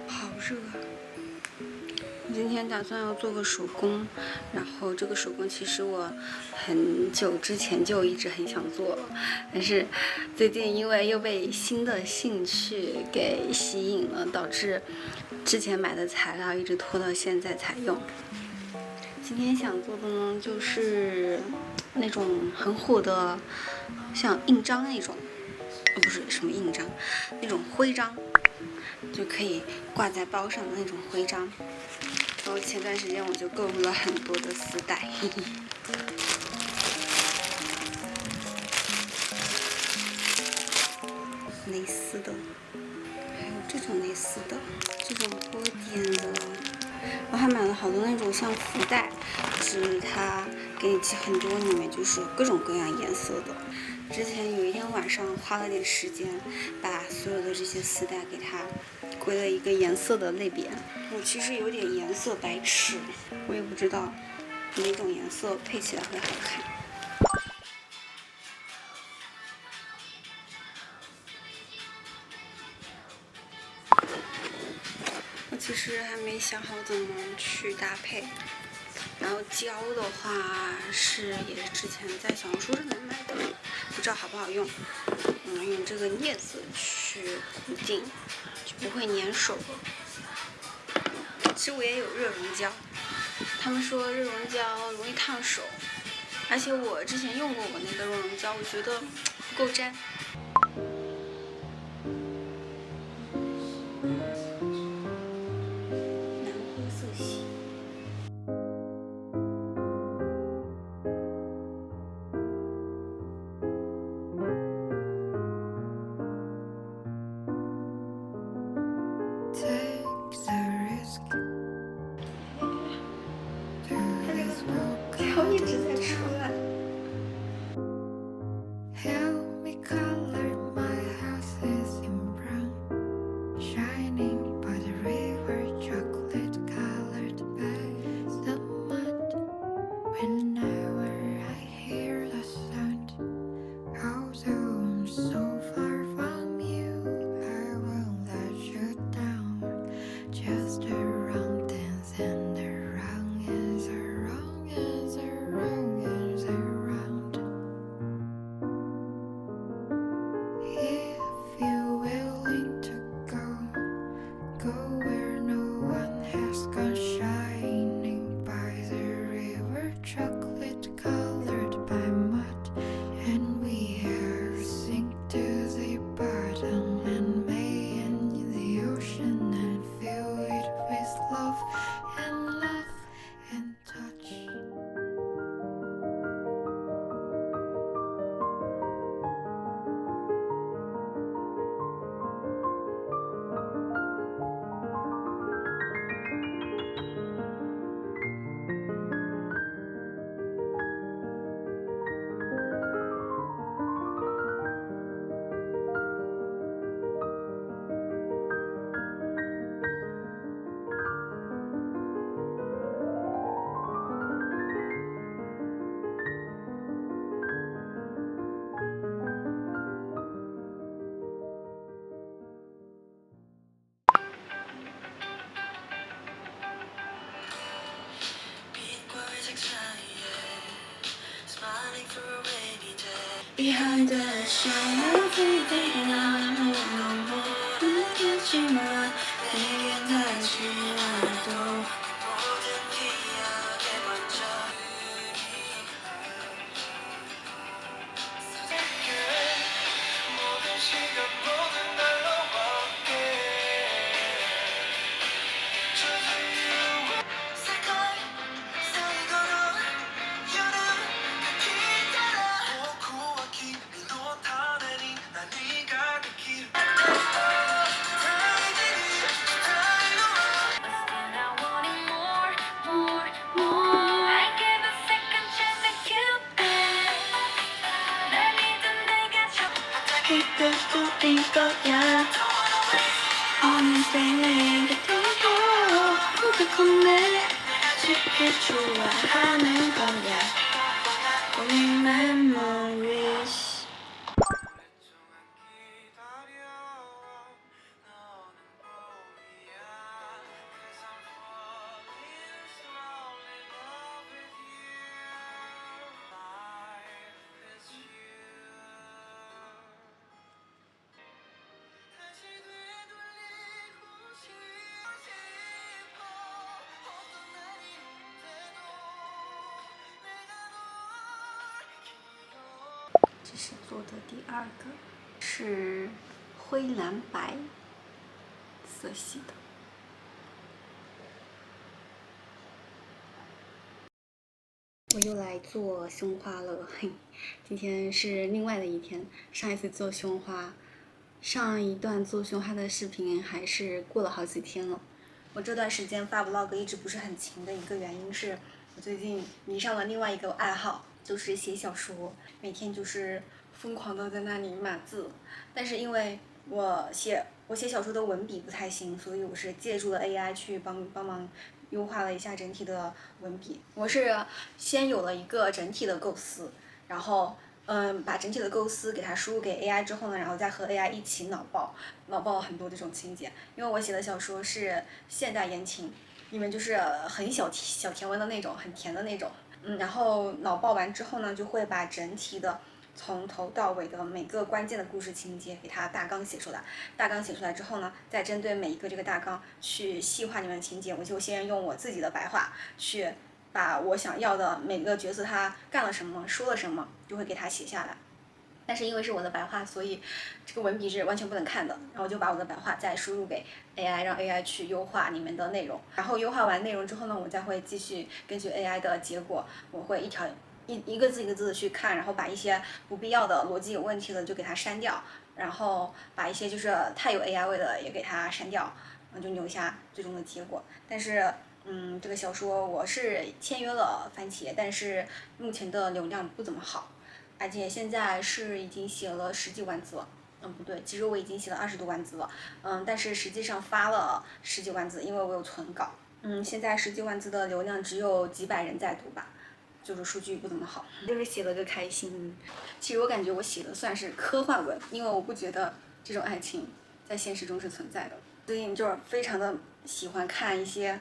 好热啊！我今天打算要做个手工，然后这个手工其实我很久之前就一直很想做了，但是最近因为又被新的兴趣给吸引了，导致之前买的材料一直拖到现在才用。今天想做的呢，就是那种很火的，像印章那种，不是什么印章，那种徽章，就可以挂在包上的那种徽章。然后前段时间我就购入了很多的丝带，蕾丝的，还有这种蕾丝的，这种波点的。我还买了好多那种像福袋，就是它给你寄很多，里面就是各种各样颜色的。之前有一天晚上花了点时间，把所有的这些丝带给它归了一个颜色的类别。我其实有点颜色白痴，我也不知道哪种颜色配起来会好看。我其实还没想好怎么去搭配。然后胶的话也是之前在小红书上面买的，不知道好不好用。用这个镊子去固定，就不会粘手了。其实我也有热熔胶，他们说热熔胶容易烫手，而且我之前用过我那个热熔胶，我觉得不够粘。蓝灰色系。条一直在出来。Behind the shadow of everything I know no more than catch in my life 내겐 다시라도 모든 기억에 먼저 모든 시간 모든 날 너와 함께 색깔 산이 걸어 여름 햇빛 따라 오고와 kimi no tame ni nani ga dekiru 생각해도 어떻게 내 쉽게 좋아하는 거야 고민 memories这是做的第二个，是灰蓝白色系的。我又来做胸花了，嘿，今天是另外的一天。上一次做胸花，上一段做胸花的视频还是过了好几天了。我这段时间发 vlog 一直不是很勤的一个原因是，我最近迷上了另外一个爱好，就是写小说，每天就是疯狂的在那里码字。但是因为我写小说的文笔不太行，所以我是借助了 AI 去帮忙优化了一下整体的文笔。我是先有了一个整体的构思，然后把整体的构思给它输入给 AI 之后呢，然后再和 AI 一起脑爆很多这种情节。因为我写的小说是现代言情，里面就是很小甜文的那种，很甜的那种。然后脑爆完之后呢，就会把整体的从头到尾的每个关键的故事情节给它大纲写出来。大纲写出来之后呢，再针对每一个这个大纲去细化里面的情节。我就先用我自己的白话去把我想要的每个角色他干了什么，说了什么，就会给他写下来。但是因为是我的白话，所以这个文笔是完全不能看的。然后就把我的白话再输入给 AI， 让 AI 去优化里面的内容。然后优化完内容之后呢，我再会继续根据 AI 的结果，我会一个字一个字的去看，然后把一些不必要的逻辑有问题的就给它删掉，然后把一些就是太有 AI 味的也给它删掉，然后就留下最终的结果。但是这个小说我是签约了番茄，但是目前的流量不怎么好，而且现在是已经写了10几万字了。不对，其实我已经写了20多万字了，但是实际上发了10几万字，因为我有存稿。现在10几万字的流量只有几百人在读吧，就是数据不怎么好，就是写了个开心。其实我感觉我写的算是科幻文，因为我不觉得这种爱情在现实中是存在的。最近就是非常的喜欢看一些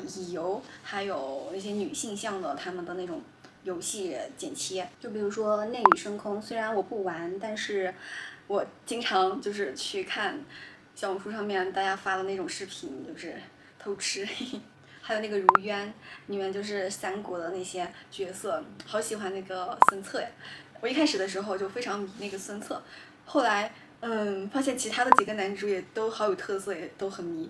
乙游，还有一些女性向的他们的那种游戏剪切，就比如说内宇升空，虽然我不玩，但是我经常就是去看小红书上面大家发的那种视频，就是偷吃。还有那个如渊，里面就是三国的那些角色，好喜欢那个孙策呀。我一开始的时候就非常迷那个孙策，后来发现其他的几个男主也都好有特色，也都很迷。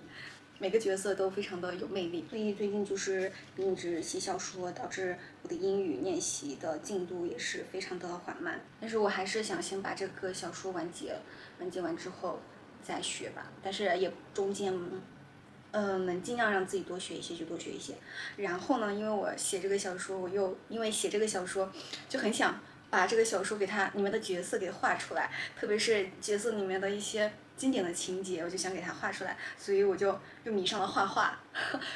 每个角色都非常的有魅力，所以最近就是一直写小说，导致我的英语练习的进度也是非常的缓慢。但是我还是想先把这个小说完结完之后再学吧。但是也中间能尽量让自己多学一些就多学一些。然后呢，因为我写这个小说，我又因为写这个小说就很想把这个小说给它里面的角色给画出来，特别是角色里面的一些经典的情节，我就想给它画出来，所以我就又迷上了画画，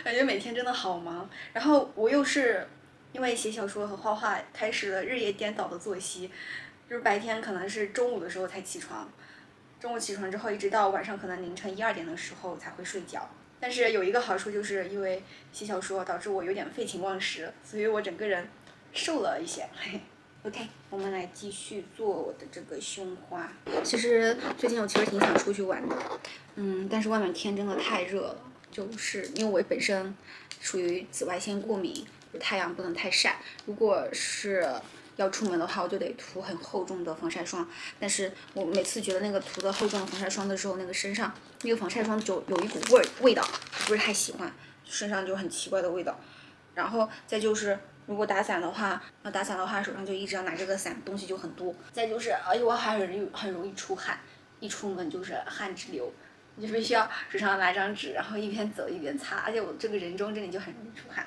感觉每天真的好忙。然后我又是因为写小说和画画开始了日夜颠倒的作息，就是白天可能是中午的时候才起床，中午起床之后一直到晚上可能凌晨1、2点的时候才会睡觉。但是有一个好处，就是因为写小说导致我有点废寝忘食，所以我整个人瘦了一些。OK， 我们来继续做我的这个胸花。其实最近我其实挺想出去玩的，但是外面天真的太热了，就是因为我本身属于紫外线过敏，太阳不能太晒。如果是要出门的话，我就得涂很厚重的防晒霜。但是我每次觉得那个涂的厚重的防晒霜的时候，那个身上那个防晒霜就有一股味道，不是太喜欢，身上就很奇怪的味道。然后再就是如果打伞的话，手上就一直要拿这个伞，东西就很多。再就是，而且我还很容易出汗，一出门就是汗直流，你就必须要手上拿张纸，然后一边走一边擦。而且我这个人中这里就很容易出汗，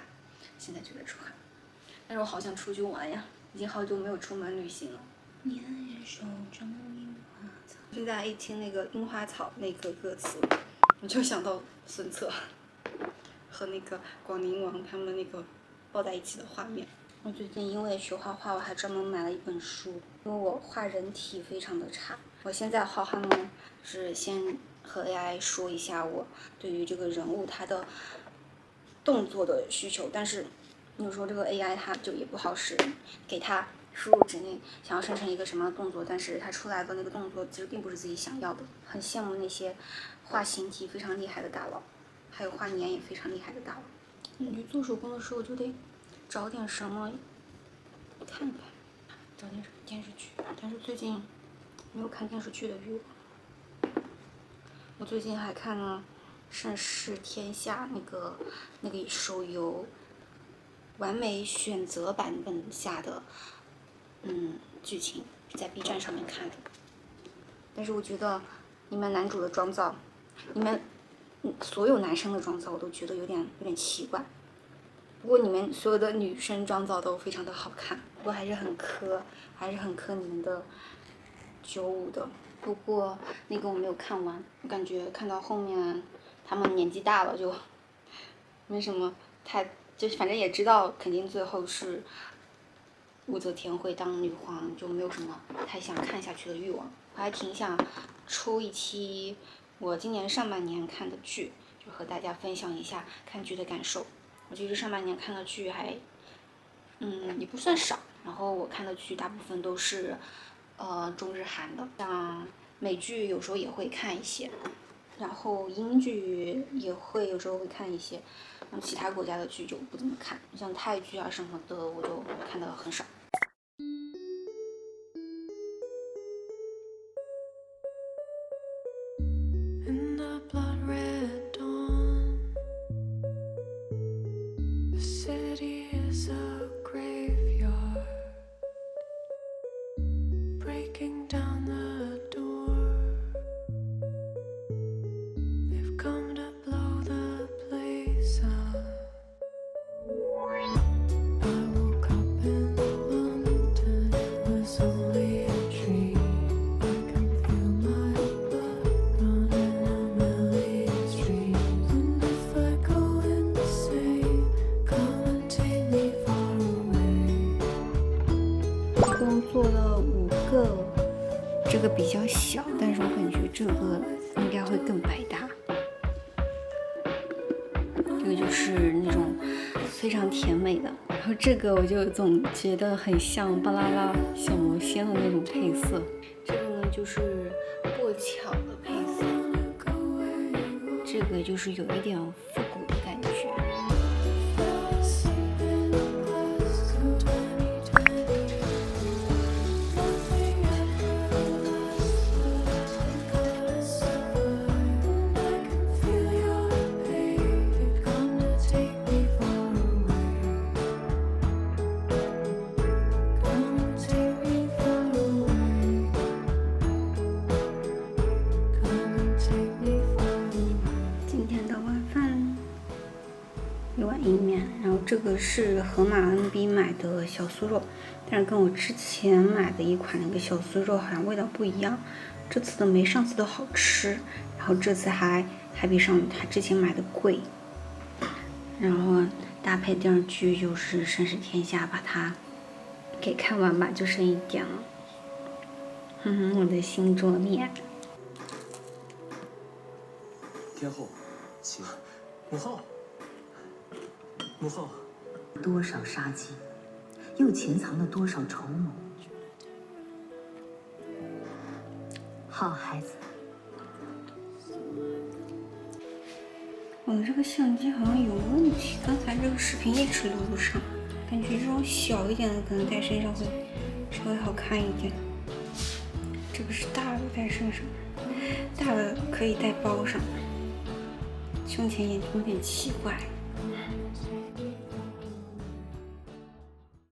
现在就在出汗。但是我好想出去玩呀，已经好久没有出门旅行了。现在一听那个樱花草那个歌词，我就想到孙策和那个广宁王他们那个抱在一起的画面。我最近因为学画画，我还专门买了一本书，因为我画人体非常的差。我现在画画呢，是先和 AI 说一下我对于这个人物他的动作的需求，但是有时候这个 AI 它就也不好使，给它输入指令，想要生成一个什么样的动作，但是它出来的那个动作其实并不是自己想要的。很羡慕那些画形体非常厉害的大佬，还有画年也非常厉害的大佬。感觉做手工的时候就得找点什么看看，找点什么电视剧，但是最近没有看电视剧的欲望。我最近还看了《盛世天下》那个手游完美选择版本下的剧情，在 B 站上面看的。但是我觉得你们男主的妆造，你们所有男生的妆造我都觉得有点奇怪。不过你们所有的女生妆造都非常的好看，不过还是很磕你们的95的。不过那个我没有看完，我感觉看到后面他们年纪大了就没什么太，就反正也知道肯定最后是武则天会当女皇，就没有什么太想看下去的欲望。我还挺想出一期我今年上半年看的剧，就和大家分享一下看剧的感受。我其实上半年看的剧还也不算少，然后我看的剧大部分都是中日韩的，像美剧有时候也会看一些，然后英剧也会有时候会看一些，其他国家的剧就不怎么看，像泰剧啊什么的我就看的很少。做了5个，这个比较小，但是我感觉这个应该会更百搭。这个就是那种非常甜美的，然后这个我就总觉得很像巴啦啦小魔仙的那种配色。这个呢就是过巧的配色，这个就是有一点复古的感觉。一碗意面，然后这个是盒马 NB 买的小酥肉，但是跟我之前买的一款那个小酥肉好像味道不一样，这次的没上次的好吃，然后这次还比他之前买的贵，然后搭配电视剧就是《盛世天下》，把它给看完吧，就剩一点了。我的新桌面。天后，请。母后。母后，多少杀机，又潜藏了多少筹谋。好孩子。我的这个相机好像有问题，刚才这个视频一直录不上，感觉这种小一点的可能戴身上会稍微好看一点。这个是大的戴身上，大的可以戴包上，胸前眼睛有点奇怪。